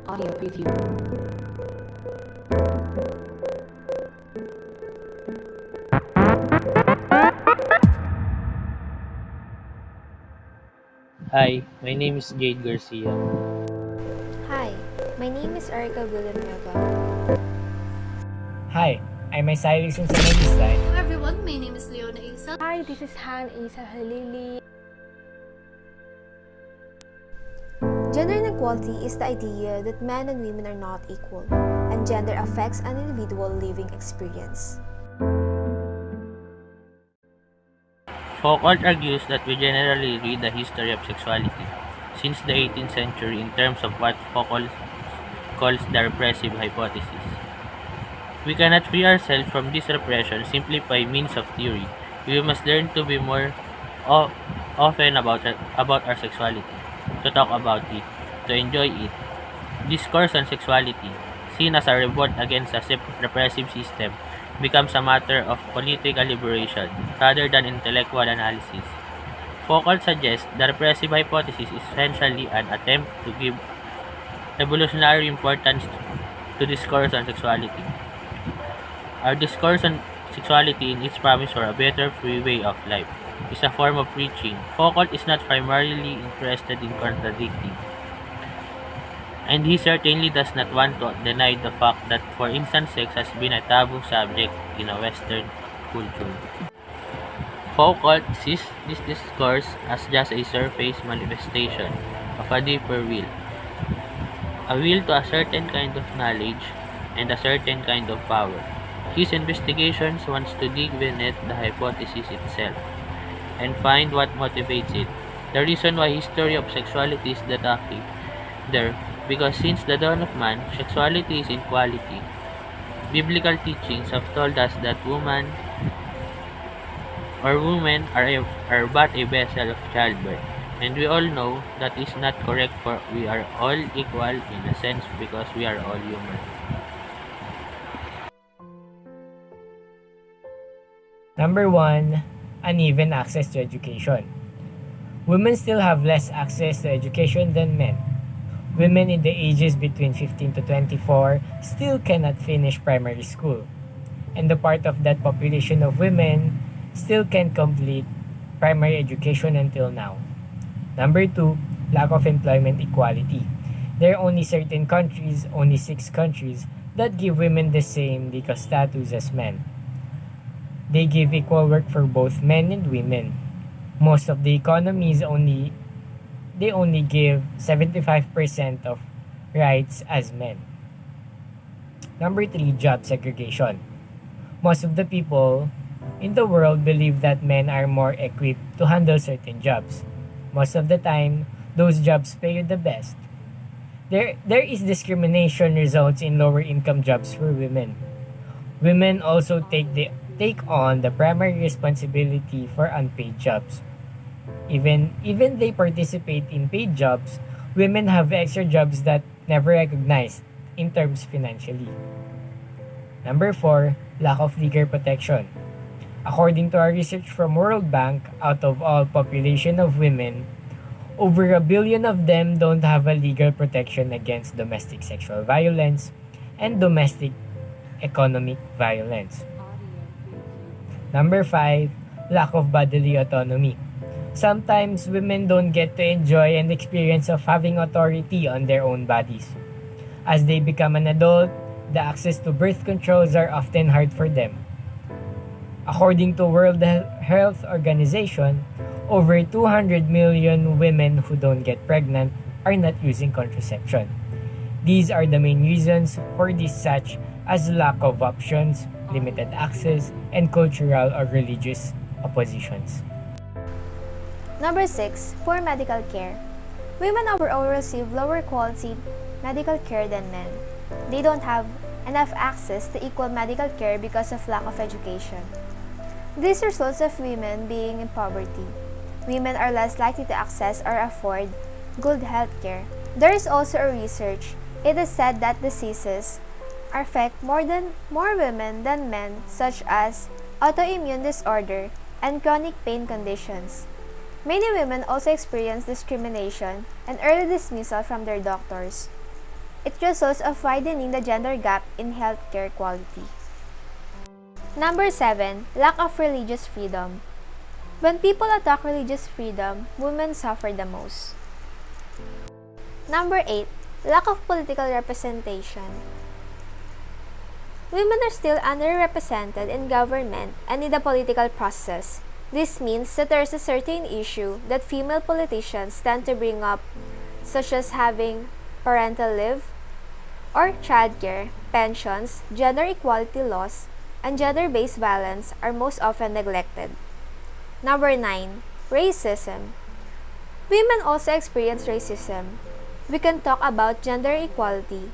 Audio preview. Hi, my name is Jade Garcia. Hi, my name is Erica Villanueva. Hi, I'm Silas sa Magistay. Hello everyone, my name is Leona Isa. Hi, this is Han Isa Halili. Gender inequality is the idea that men and women are not equal, and gender affects an individual living experience. Foucault argues that we generally read the history of sexuality since the 18th century in terms of what Foucault calls the repressive hypothesis. We cannot free ourselves from this repression simply by means of theory. We must learn to be more often about our sexuality, to talk about it, to enjoy it. Discourse on sexuality, seen as a revolt against a repressive system, becomes a matter of political liberation rather than intellectual analysis. Foucault suggests the repressive hypothesis is essentially an attempt to give revolutionary importance to discourse on sexuality. Our discourse on sexuality in its promise for a better free way of life is a form of preaching. Foucault is not primarily interested in contradicting, and he certainly does not want to deny the fact that, for instance, sex has been a taboo subject in a Western culture. Foucault sees this discourse as just a surface manifestation of a deeper will, a will to a certain kind of knowledge and a certain kind of power. His investigations wants to dig beneath the hypothesis itself and find what motivates it. The reason why history of sexuality is that active there, because since the dawn of man, sexuality is inequality. Biblical teachings have told us that women are but a vessel of childbirth. And we all know that is not correct, for we are all equal in a sense because we are all human. Number 1, uneven access to education. Women still have less access to education than men. Women in the ages between 15 to 24 still cannot finish primary school, and the part of that population of women still can't complete primary education until now. Number 2, lack of employment equality. There are only certain countries, only 6 countries, that give women the same legal status as men. They give equal work for both men and women. Most of the economies only give 75% of rights as men. Number 3, job segregation. Most of the people in the world believe that men are more equipped to handle certain jobs. Most of the time, those jobs pay you the best. There is discrimination results in lower income jobs for women. Women also take on the primary responsibility for unpaid jobs. Even they participate in paid jobs, women have extra jobs that never recognized in terms financially. Number 4, lack of legal protection. According to our research from World Bank, out of all population of women, over 1 billion of them don't have a legal protection against domestic sexual violence and domestic economic violence. Number 5, lack of bodily autonomy. Sometimes women don't get to enjoy and experience of having authority on their own bodies. As they become an adult, the access to birth controls are often hard for them. According to World Health Organization, over 200 million women who don't get pregnant are not using contraception. These are the main reasons for this, such as lack of options, limited access, and cultural or religious oppositions. Number 6, poor medical care. Women overall receive lower quality medical care than men. They don't have enough access to equal medical care because of lack of education. This results of women being in poverty. Women are less likely to access or afford good health care. There is also a research. It is said that diseases affect more women than men, such as autoimmune disorder and chronic pain conditions. Many women also experience discrimination and early dismissal from their doctors. It results of widening the gender gap in healthcare quality. Number 7. Lack of religious freedom. When people attack religious freedom, women suffer the most. Number 8. Lack of political representation. Women are still underrepresented in government and in the political process. This means that there is a certain issue that female politicians tend to bring up, such as having parental leave, or childcare, pensions, gender equality laws, and gender-based violence are most often neglected. Number 9. Racism. Women also experience racism. We can talk about gender equality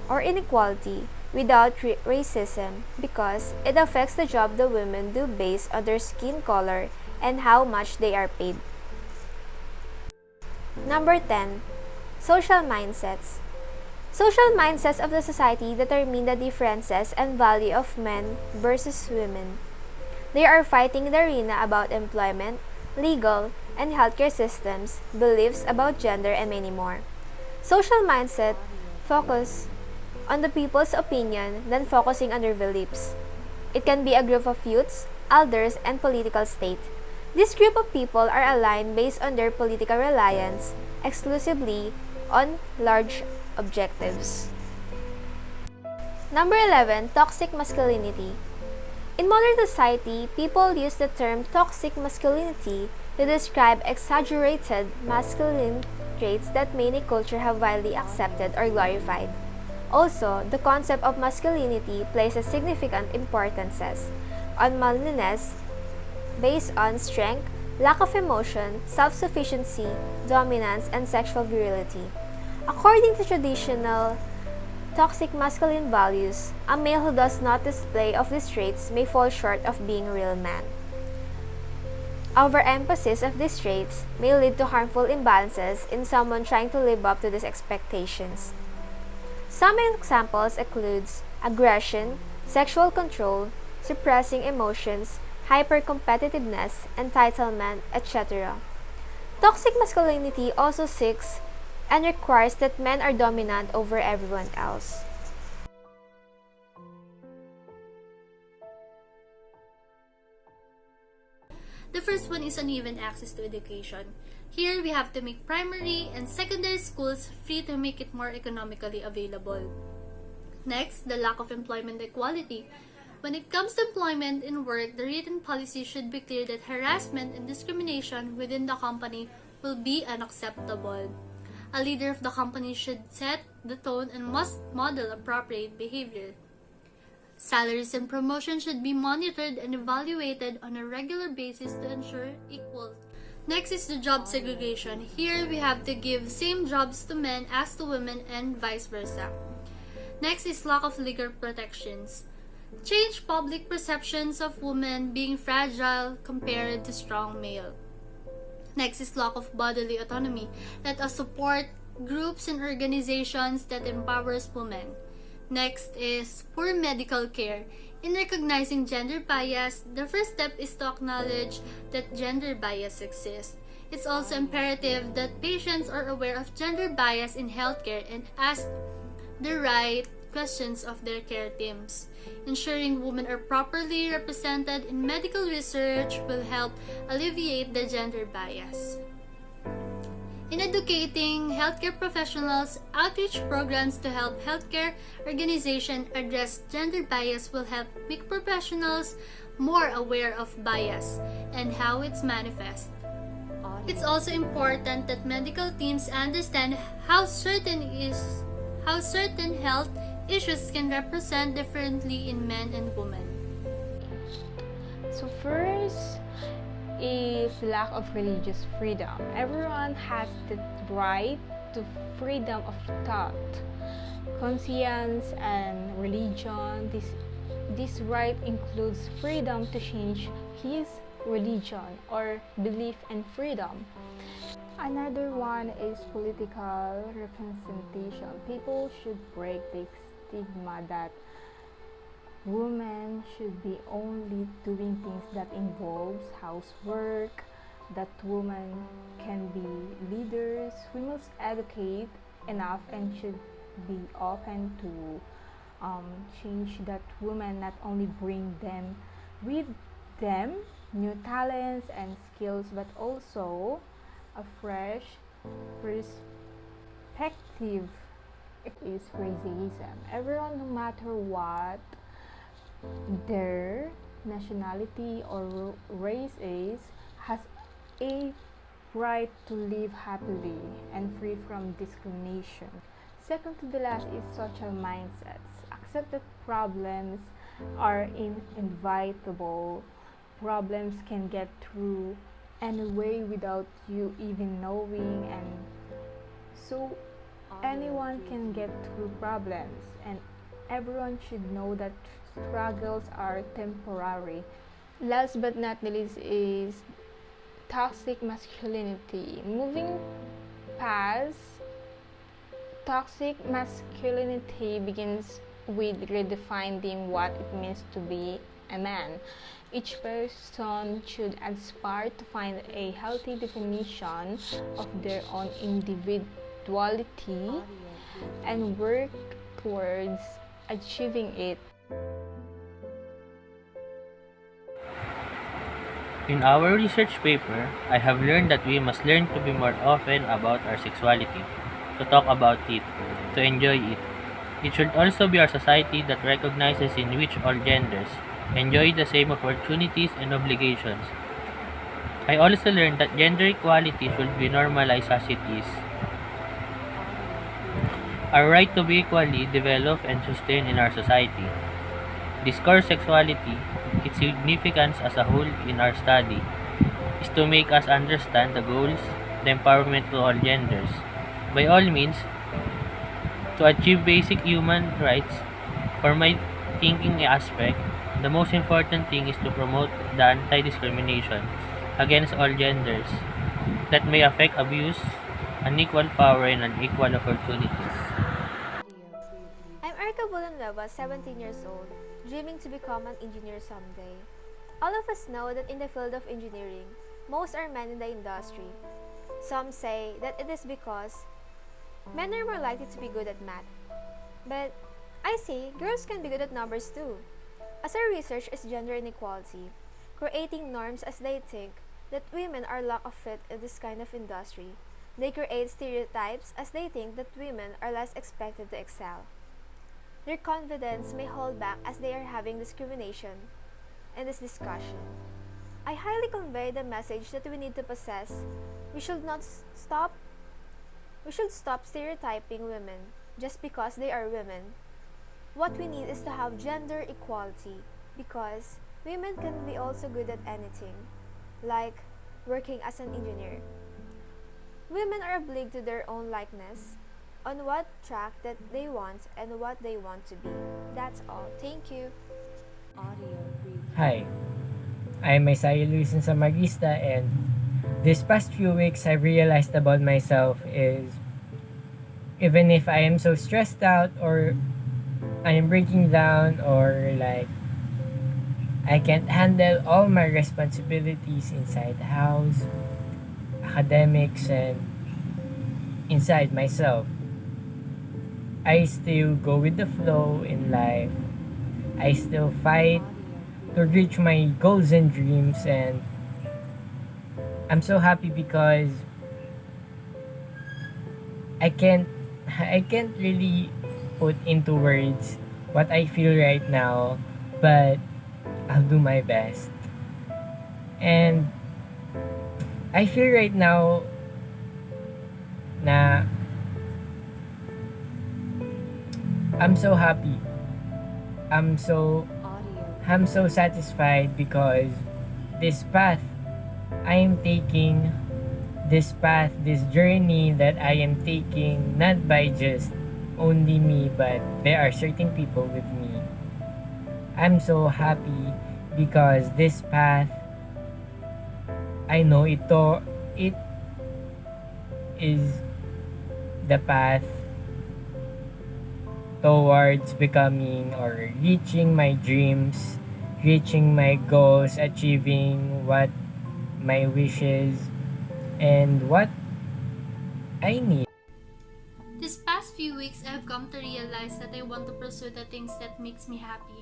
or inequality without racism because it affects the job the women do based on their skin color and how much they are paid. Number 10. Social mindsets. Social mindsets of the society determine the differences and value of men versus women. They are fighting in the arena about employment, legal, and healthcare systems, beliefs about gender, and many more. Social mindset focus on the people's opinion than focusing on their beliefs. It can be a group of youths, elders, and political state. This group of people are aligned based on their political reliance exclusively on large objectives. Number 11. Toxic masculinity. In modern society, people use the term toxic masculinity to describe exaggerated masculine traits that many cultures have widely accepted or glorified. Also, the concept of masculinity places significant importance on manliness based on strength, lack of emotion, self-sufficiency, dominance, and sexual virility. According to traditional toxic masculine values, a male who does not display of these traits may fall short of being a real man. Overemphasis of these traits may lead to harmful imbalances in someone trying to live up to these expectations. Some examples include aggression, sexual control, suppressing emotions, hypercompetitiveness, entitlement, etc. Toxic masculinity also seeks and requires that men are dominant over everyone else. The first one is uneven access to education. Here, we have to make primary and secondary schools free to make it more economically available. Next, the lack of employment equality. When it comes to employment in work, the written policy should be clear that harassment and discrimination within the company will be unacceptable. A leader of the company should set the tone and must model appropriate behavior. Salaries and promotions should be monitored and evaluated on a regular basis to ensure equal. Next is the job segregation. Here, we have to give same jobs to men as to women and vice versa. Next is lack of legal protections. Change public perceptions of women being fragile compared to strong male. Next is lack of bodily autonomy. Let us support groups and organizations that empowers women. Next is poor medical care. In recognizing gender bias, the first step is to acknowledge that gender bias exists. It's also imperative that patients are aware of gender bias in healthcare and ask the right questions of their care teams. Ensuring women are properly represented in medical research will help alleviate the gender bias. In educating healthcare professionals, outreach programs to help healthcare organizations address gender bias will help make professionals more aware of bias and how it's manifest. It's also important that medical teams understand how certain health issues can represent differently in men and women. So first is lack of religious freedom. Everyone has the right to freedom of thought, conscience, and religion. This right includes freedom to change his religion or belief and freedom. Another one is political representation. People should break the stigma that women should be only doing things that involves housework, that women can be leaders. We must educate enough and should be open to change, that women not only bring them with them new talents and skills, but also a fresh perspective. Is racism. Everyone, no matter what their nationality or race is, has a right to live happily and free from discrimination. Second to the last is social mindsets. Accept that problems are inevitable. Problems can get through anyway without you even knowing, and so anyone can get through problems, and everyone should know that struggles are temporary. Last but not the least is toxic masculinity. Moving past toxic masculinity begins with redefining what it means to be a man. Each person should aspire to find a healthy definition of their own individuality and work towards achieving it. In our research paper, I have learned that we must learn to be more open about our sexuality, to talk about it, to enjoy it. It should also be our society that recognizes in which all genders enjoy the same opportunities and obligations. I also learned that gender equality should be normalized as it is. Our right to be equally developed and sustained in our society. Discourse sexuality, its significance as a whole in our study, is to make us understand the goals, the empowerment to all genders. By all means, to achieve basic human rights, for my thinking aspect, the most important thing is to promote the anti-discrimination against all genders that may affect abuse, unequal power, and unequal opportunities. I'm Erica Villanueva, 17 years old, dreaming to become an engineer someday. All of us know that in the field of engineering, most are men in the industry. Some say that it is because men are more likely to be good at math. But I say girls can be good at numbers too. As our research is gender inequality, creating norms as they think that women are lack of fit in this kind of industry. They create stereotypes as they think that women are less expected to excel. Their confidence may hold back as they are having discrimination in this discussion. I highly convey the message that we need to possess. We should not stop we should stop stereotyping women just because they are women. What we need is to have gender equality because women can be also good at anything, like working as an engineer. Women are obliged to their own likeness on what track that they want and what they want to be. That's all. Thank you. Hi, I'm Isaiah Luis Samarista, and this past few weeks I've realized about myself is even if I am so stressed out or I am breaking down or like I can't handle all my responsibilities inside the house, academics, and inside myself, I still go with the flow in life. I still fight to reach my goals and dreams, and I'm so happy because I can't I can't really put into words what I feel right now, but I'll do my best. And I feel right now na I'm so happy. I'm so I'm so satisfied because this path I am taking, this journey that I am taking, not by just only me, but there are certain people with me. I'm so happy because this path, I know it is the path towards becoming or reaching my dreams, reaching my goals, achieving what my wishes and what I need. This past few weeks, I've come to realize that I want to pursue the things that makes me happy,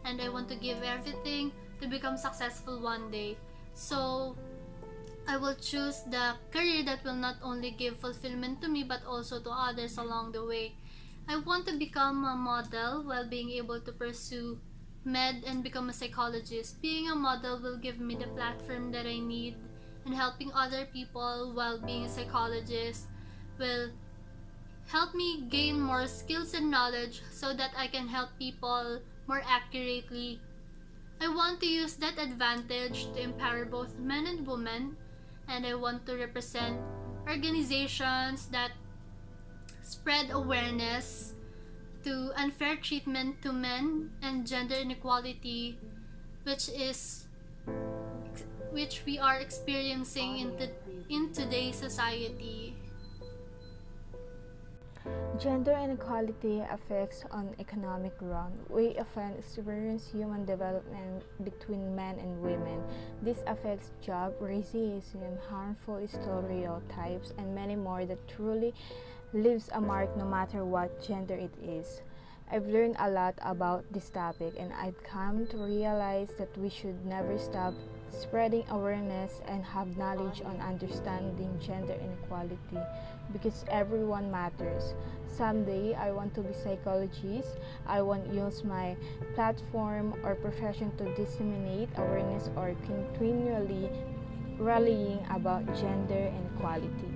and I want to give everything to become successful one day. So, I will choose the career that will not only give fulfillment to me but also to others along the way. I want to become a model while being able to pursue med and become a psychologist. Being a model will give me the platform that I need, and helping other people while being a psychologist will help me gain more skills and knowledge so that I can help people more accurately. I want to use that advantage to empower both men and women, and I want to represent organizations that spread awareness to unfair treatment to men and gender inequality, which is which we are experiencing in today's society. Gender inequality affects on economic ground. We often experience human development between men and women. This affects job, racism, harmful stereotypes, and many more that truly leaves a mark no matter what gender it is. I've learned a lot about this topic, and I've come to realize that we should never stop spreading awareness and have knowledge on understanding gender inequality, because everyone matters. Someday I want to be psychologist. I want to use my platform or profession to disseminate awareness or continually rallying about gender inequality.